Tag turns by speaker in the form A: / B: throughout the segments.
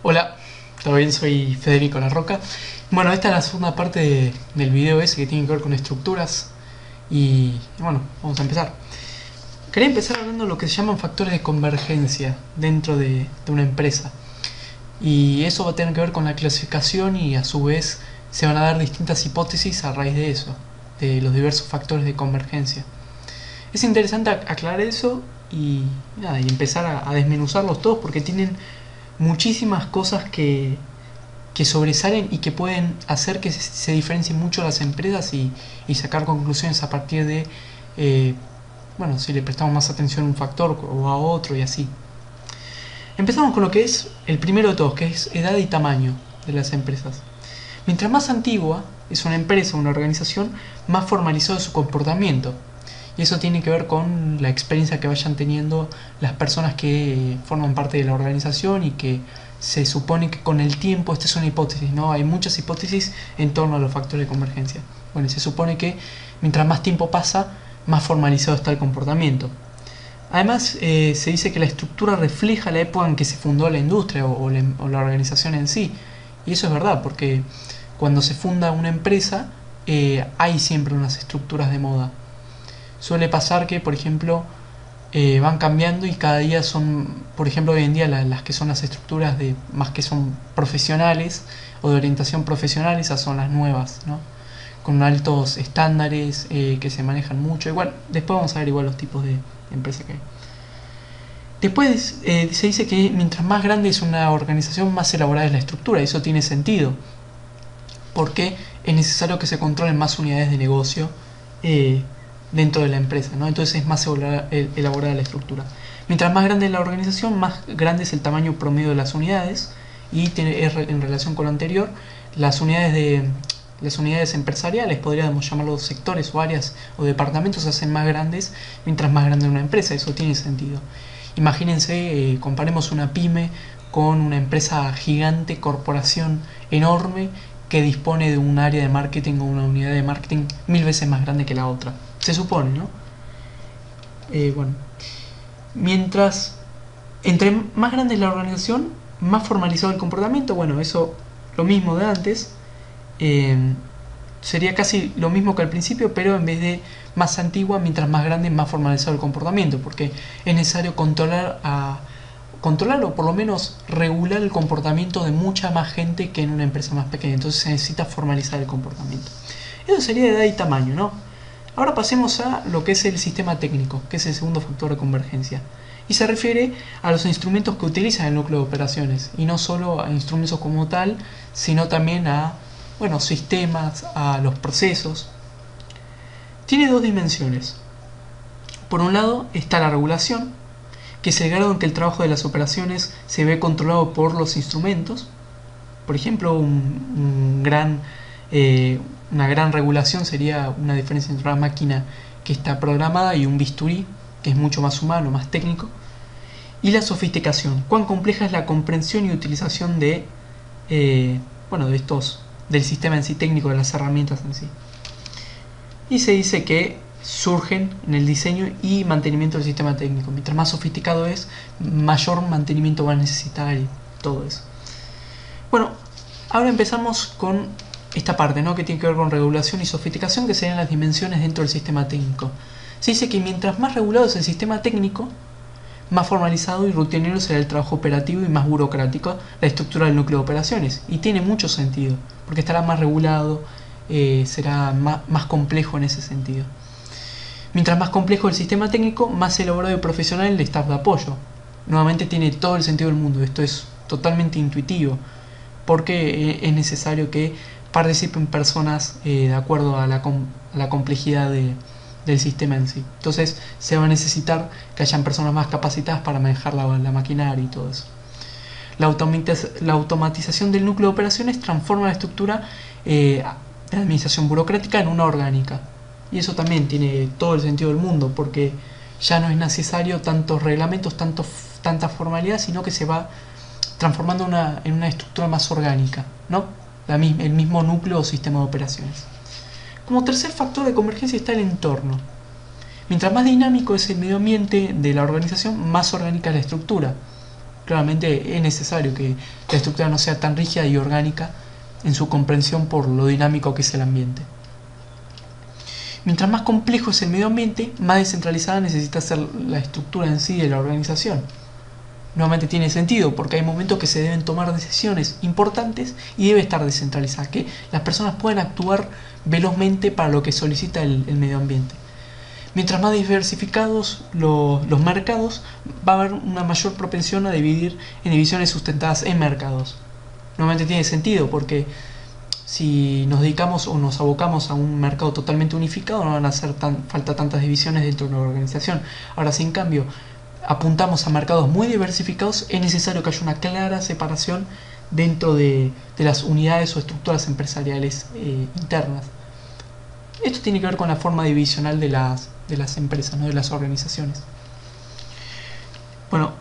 A: Hola, ¿todo bien? Soy Federico La Roca. Bueno, esta es la segunda parte del video ese que tiene que ver con estructuras. Y bueno, vamos a empezar. Quería empezar hablando de lo que se llaman factores de convergencia dentro de una empresa. Y eso va a tener que ver con la clasificación y a su vez se van a dar distintas hipótesis a raíz de eso, de los diversos factores de convergencia. Es interesante aclarar eso y empezar a desmenuzarlos todos porque tienen muchísimas cosas que sobresalen y que pueden hacer que se diferencien mucho las empresas y sacar conclusiones a partir de, si le prestamos más atención a un factor o a otro y así. Empezamos con lo que es el primero de todos, que es edad y tamaño de las empresas. Mientras más antigua es una empresa o una organización, más formalizado es su comportamiento. Y eso tiene que ver con la experiencia que vayan teniendo las personas que forman parte de la organización y que se supone que con el tiempo, esta es una hipótesis, ¿no? Hay muchas hipótesis en torno a los factores de convergencia. Bueno, se supone que mientras más tiempo pasa, más formalizado está el comportamiento. Además, se dice que la estructura refleja la época en que se fundó la industria o la organización en sí. Y eso es verdad, porque cuando se funda una empresa, hay siempre unas estructuras de moda. Suele pasar que, por ejemplo, van cambiando y cada día son, por ejemplo, hoy en día las que son las estructuras de más que son profesionales o de orientación profesional, esas son las nuevas, ¿no? Con altos estándares que se manejan mucho. Igual, después vamos a ver igual los tipos de empresa que hay. Después se dice que mientras más grande es una organización, más elaborada es la estructura. Y eso tiene sentido, porque es necesario que se controlen más unidades de negocio dentro de la empresa, ¿no? Entonces es más elaborada la estructura. Mientras más grande es la organización, más grande es el tamaño promedio de las unidades y en relación con lo anterior, las unidades empresariales, podríamos llamarlos sectores o áreas o departamentos, se hacen más grandes mientras más grande es una empresa. Eso tiene sentido. Imagínense, comparemos una pyme con una empresa gigante, corporación enorme que dispone de un área de marketing o una unidad de marketing 1000 veces más grande que la otra. Se supone, ¿no? Mientras entre más grande es la organización, más formalizado el comportamiento. Bueno, eso lo mismo de antes. Sería casi lo mismo que al principio, pero en vez de más antigua, mientras más grande, más formalizado el comportamiento, porque es necesario controlar o por lo menos regular el comportamiento de mucha más gente que en una empresa más pequeña. Entonces se necesita formalizar el comportamiento. Eso sería de edad y tamaño, ¿no? Ahora pasemos a lo que es el sistema técnico, que es el segundo factor de convergencia. Y se refiere a los instrumentos que utiliza el núcleo de operaciones. Y no solo a instrumentos como tal, sino también a sistemas, a los procesos. Tiene dos dimensiones. Por un lado está la regulación, que es el grado en que el trabajo de las operaciones se ve controlado por los instrumentos. Por ejemplo, una gran regulación sería una diferencia entre una máquina que está programada y un bisturí, que es mucho más humano, más técnico. Y la sofisticación, cuán compleja es la comprensión y utilización del sistema en sí técnico, de las herramientas en sí. Y se dice que surgen en el diseño y mantenimiento del sistema técnico. Mientras más sofisticado es, mayor mantenimiento va a necesitar y todo eso. Bueno, ahora empezamos con esta parte, ¿no? Que tiene que ver con regulación y sofisticación, que serían las dimensiones dentro del sistema técnico. Se dice que mientras más regulado es el sistema técnico, más formalizado y rutinario será el trabajo operativo y más burocrático la estructura del núcleo de operaciones. Y tiene mucho sentido, porque estará más regulado, será más complejo en ese sentido. Mientras más complejo el sistema técnico, más elaborado y profesional el staff de apoyo. Nuevamente tiene todo el sentido del mundo, esto es totalmente intuitivo, porque es necesario que participen personas de acuerdo a la complejidad del sistema en sí. Entonces se va a necesitar que hayan personas más capacitadas para manejar la maquinaria y todo eso. La automatización del núcleo de operaciones transforma la estructura de la administración burocrática en una orgánica. Y eso también tiene todo el sentido del mundo, porque ya no es necesario tantos reglamentos, tanta formalidad, sino que se va transformando en una estructura más orgánica, ¿no? El mismo núcleo o sistema de operaciones. Como tercer factor de convergencia está el entorno. Mientras más dinámico es el medio ambiente de la organización, más orgánica es la estructura. Claramente es necesario que la estructura no sea tan rígida y orgánica en su comprensión por lo dinámico que es el ambiente. Mientras más complejo es el medio ambiente, más descentralizada necesita ser la estructura en sí de la organización. Nuevamente tiene sentido porque hay momentos que se deben tomar decisiones importantes y debe estar descentralizada, que las personas puedan actuar velozmente para lo que solicita el medio ambiente. Mientras más diversificados los mercados, va a haber una mayor propensión a dividir en divisiones sustentadas en mercados. Nuevamente tiene sentido porque si nos dedicamos o nos abocamos a un mercado totalmente unificado, no van a hacer falta tantas divisiones dentro de una organización. Ahora, si en cambio apuntamos a mercados muy diversificados, es necesario que haya una clara separación dentro de las unidades o estructuras empresariales internas. Esto tiene que ver con la forma divisional de las empresas, ¿no? De las organizaciones. Bueno,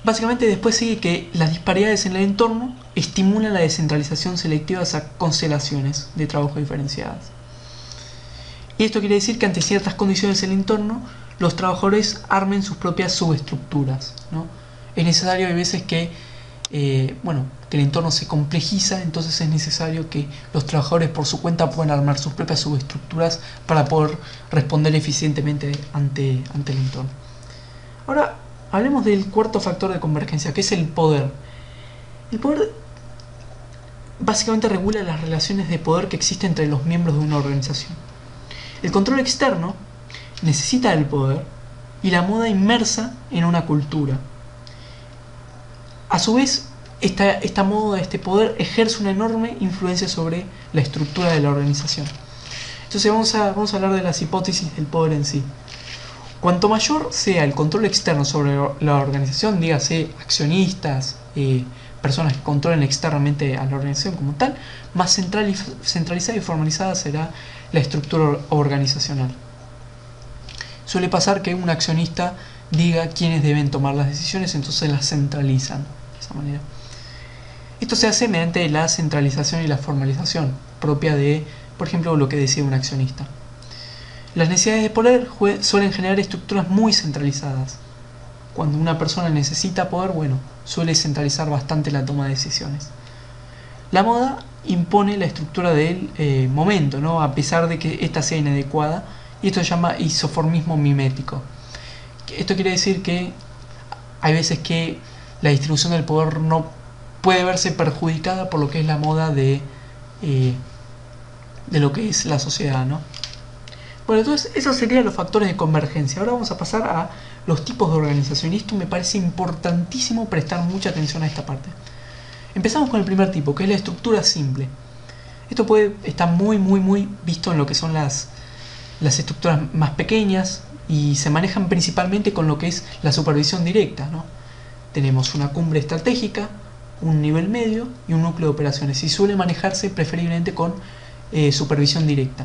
A: básicamente después sigue que las disparidades en el entorno estimulan la descentralización selectiva hacia constelaciones de trabajo diferenciadas. Y esto quiere decir que ante ciertas condiciones en el entorno, los trabajadores armen sus propias subestructuras, ¿no? Es necesario, hay veces que que el entorno se complejiza, entonces es necesario que los trabajadores por su cuenta puedan armar sus propias subestructuras para poder responder eficientemente ante el entorno. Ahora, hablemos del cuarto factor de convergencia, que es el poder. El poder básicamente regula las relaciones de poder que existen entre los miembros de una organización. El control externo necesita del poder y la moda inmersa en una cultura. A su vez, esta moda, este poder, ejerce una enorme influencia sobre la estructura de la organización. Entonces vamos a hablar de las hipótesis del poder en sí. Cuanto mayor sea el control externo sobre la organización, dígase accionistas, personas que controlen externamente a la organización como tal, más centralizada y formalizada será la estructura organizacional. Suele pasar que un accionista diga quiénes deben tomar las decisiones, entonces las centralizan de esa manera. Esto se hace mediante la centralización y la formalización propia de, por ejemplo, lo que decide un accionista. Las necesidades de poder suelen generar estructuras muy centralizadas. Cuando una persona necesita poder, suele centralizar bastante la toma de decisiones. La moda impone la estructura del momento, ¿no? A pesar de que ésta sea inadecuada, y esto se llama isoformismo mimético. Esto quiere decir que hay veces que la distribución del poder no puede verse perjudicada por lo que es la moda de lo que es la sociedad, ¿no? Bueno, entonces esos serían los factores de convergencia. Ahora vamos a pasar a los tipos de organización, y esto me parece importantísimo prestar mucha atención a esta parte. Empezamos con el primer tipo, que es la estructura simple. Esto puede estar muy visto en lo que son las estructuras más pequeñas, y se manejan principalmente con lo que es la supervisión directa, ¿no? Tenemos una cumbre estratégica, un nivel medio y un núcleo de operaciones, y suele manejarse preferiblemente con supervisión directa.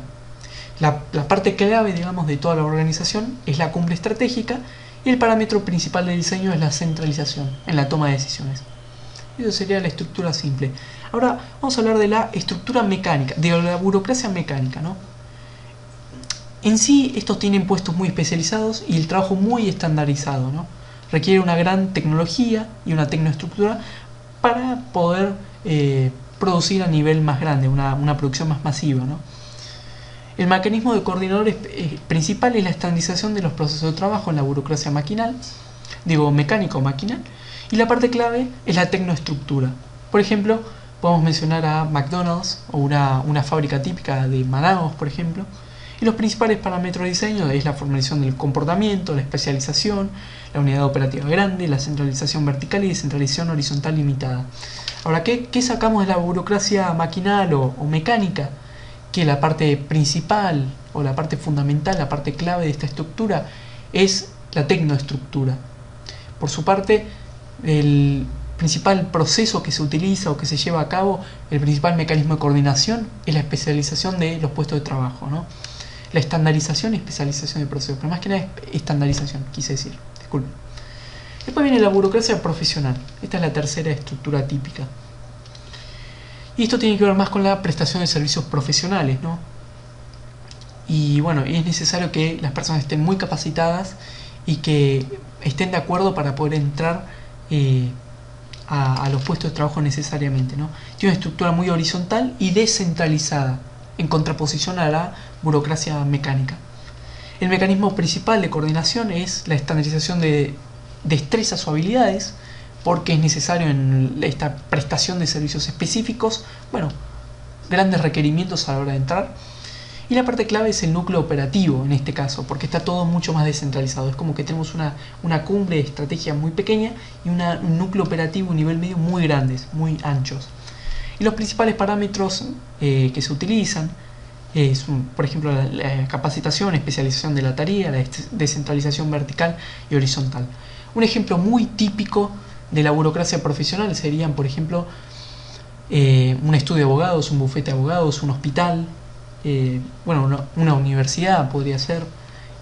A: La parte clave, digamos, de toda la organización es la cumbre estratégica, y el parámetro principal del diseño es la centralización en la toma de decisiones. Eso sería la estructura simple. Ahora vamos a hablar de la estructura mecánica, de la burocracia mecánica, ¿no? En sí, estos tienen puestos muy especializados y el trabajo muy estandarizado, ¿no? Requiere una gran tecnología y una tecnoestructura para poder producir a nivel más grande, una producción más masiva, ¿no? El mecanismo de coordinador principal es la estandarización de los procesos de trabajo en la burocracia mecánico-maquinal, y la parte clave es la tecnoestructura. Por ejemplo, podemos mencionar a McDonald's o una fábrica típica de Manaos, por ejemplo. Y los principales parámetros de diseño es la formalización del comportamiento, la especialización, la unidad operativa grande, la centralización vertical y descentralización horizontal limitada. Ahora, ¿qué sacamos de la burocracia maquinal o mecánica? Que la parte principal o la parte fundamental, la parte clave de esta estructura es la tecnoestructura. Por su parte, el principal proceso que se utiliza o que se lleva a cabo, el principal mecanismo de coordinación es la especialización de los puestos de trabajo, ¿no? La estandarización y especialización de procesos, pero más que nada es estandarización, quise decir, disculpen. Después viene la burocracia profesional. Esta es la tercera estructura típica. Y esto tiene que ver más con la prestación de servicios profesionales, ¿no? Y es necesario que las personas estén muy capacitadas y que estén de acuerdo para poder entrar a los puestos de trabajo necesariamente, ¿no? Tiene una estructura muy horizontal y descentralizada, en contraposición a la burocracia mecánica. El mecanismo principal de coordinación es la estandarización de destrezas o habilidades, porque es necesario en esta prestación de servicios específicos, bueno, grandes requerimientos a la hora de entrar. Y la parte clave es el núcleo operativo en este caso, porque está todo mucho más descentralizado. Es como que tenemos una cumbre de estrategia muy pequeña y un núcleo operativo, un nivel medio muy grandes, muy anchos. Y los principales parámetros que se utilizan es, por ejemplo, la capacitación, especialización de la tarea, la descentralización vertical y horizontal. Un ejemplo muy típico de la burocracia profesional serían, por ejemplo, un estudio de abogados, un bufete de abogados, un hospital, una universidad podría ser,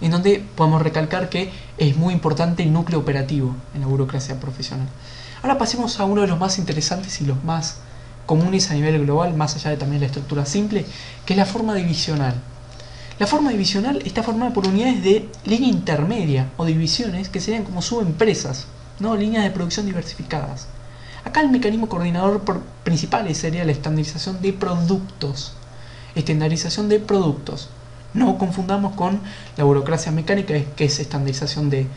A: en donde podemos recalcar que es muy importante el núcleo operativo en la burocracia profesional. Ahora pasemos a uno de los más interesantes y los más comunes a nivel global, más allá de también la estructura simple, que es la forma divisional. La forma divisional está formada por unidades de línea intermedia o divisiones que serían como subempresas, ¿no? Líneas de producción diversificadas. Acá el mecanismo coordinador principal sería la estandarización de productos. Estandarización de productos. No confundamos con la burocracia mecánica, que es estandarización de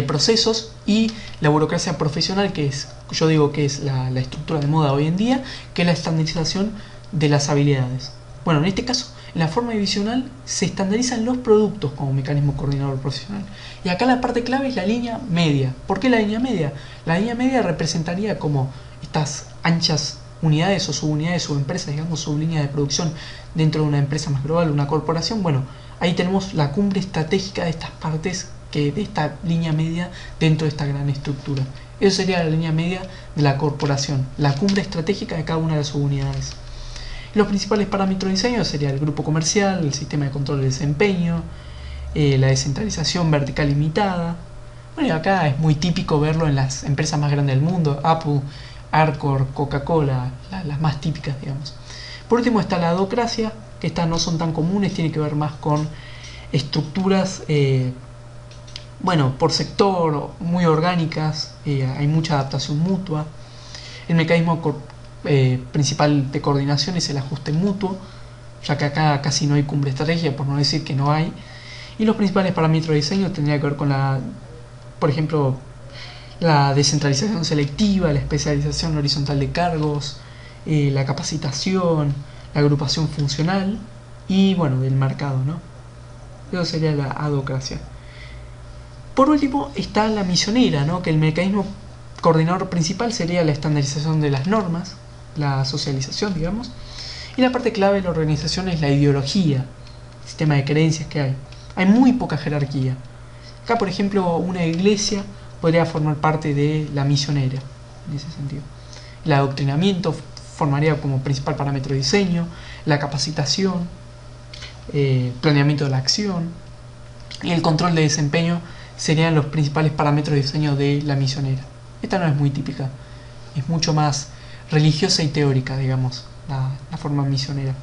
A: procesos, y la burocracia profesional, que es, yo digo que es la estructura de moda hoy en día, que es la estandarización de las habilidades. Bueno, en este caso, en la forma divisional se estandarizan los productos como mecanismo coordinador profesional. Y acá la parte clave es la línea media. ¿Por qué la línea media? La línea media representaría como estas anchas unidades o subunidades o empresas, digamos, sublíneas de producción dentro de una empresa más global, una corporación. Bueno, ahí tenemos la cumbre estratégica de estas partes, de esta línea media dentro de esta gran estructura. Eso sería la línea media de la corporación, la cumbre estratégica de cada una de las subunidades. Los principales parámetros de diseño serían el grupo comercial, el sistema de control de desempeño, la descentralización vertical limitada. Bueno, y acá es muy típico verlo en las empresas más grandes del mundo, Apple, Arcor, Coca-Cola, las más típicas, digamos. Por último está la adocracia, que estas no son tan comunes, tiene que ver más con estructuras, por sector, muy orgánicas, hay mucha adaptación mutua. El mecanismo principal de coordinación es el ajuste mutuo, ya que acá casi no hay cumbre estratégica, por no decir que no hay. Y los principales parámetros de diseño tendrían que ver con por ejemplo, la descentralización selectiva, la especialización horizontal de cargos, la capacitación, la agrupación funcional y, del mercado, ¿no? Eso sería la adocracia. Por último está la misionera, ¿no? Que el mecanismo coordinador principal sería la estandarización de las normas, la socialización, digamos, y la parte clave de la organización es la ideología, el sistema de creencias que hay. Hay muy poca jerarquía. Acá, por ejemplo, una iglesia podría formar parte de la misionera, en ese sentido. El adoctrinamiento formaría como principal parámetro de diseño, la capacitación, planeamiento de la acción, y el control de desempeño serían los principales parámetros de diseño de la misionera. Esta no es muy típica, es mucho más religiosa y teórica, digamos, la forma misionera.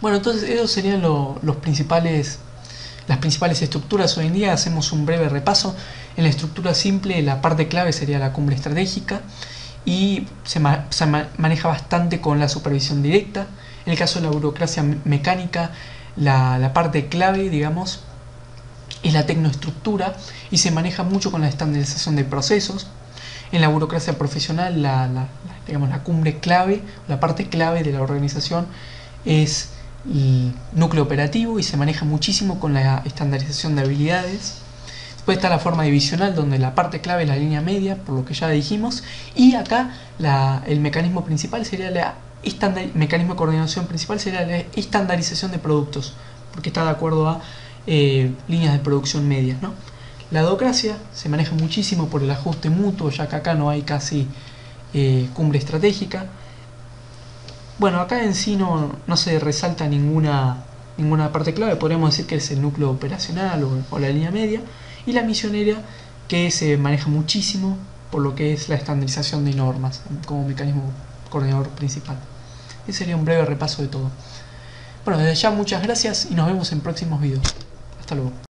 A: Bueno, entonces esos serían las principales estructuras hoy en día. Hacemos un breve repaso. En la estructura simple, la parte clave sería la cumbre estratégica y se maneja bastante con la supervisión directa. En el caso de la burocracia mecánica, la parte clave, digamos, es la tecnoestructura y se maneja mucho con la estandarización de procesos. En la burocracia profesional, la cumbre clave, la parte clave de la organización es el núcleo operativo y se maneja muchísimo con la estandarización de habilidades. Después está la forma divisional, donde la parte clave es la línea media, por lo que ya dijimos, y acá el mecanismo principal sería mecanismo de coordinación principal sería la estandarización de productos, porque está de acuerdo a líneas de producción medias, ¿no? La adocracia se maneja muchísimo por el ajuste mutuo, ya que acá no hay casi cumbre estratégica. Bueno, acá en sí no se resalta ninguna parte clave, podríamos decir que es el núcleo operacional o la línea media, y la misionera, que se maneja muchísimo por lo que es la estandarización de normas como mecanismo coordinador principal. Ese sería un breve repaso de todo. Bueno, desde ya muchas gracias y nos vemos en próximos videos. Hasta luego.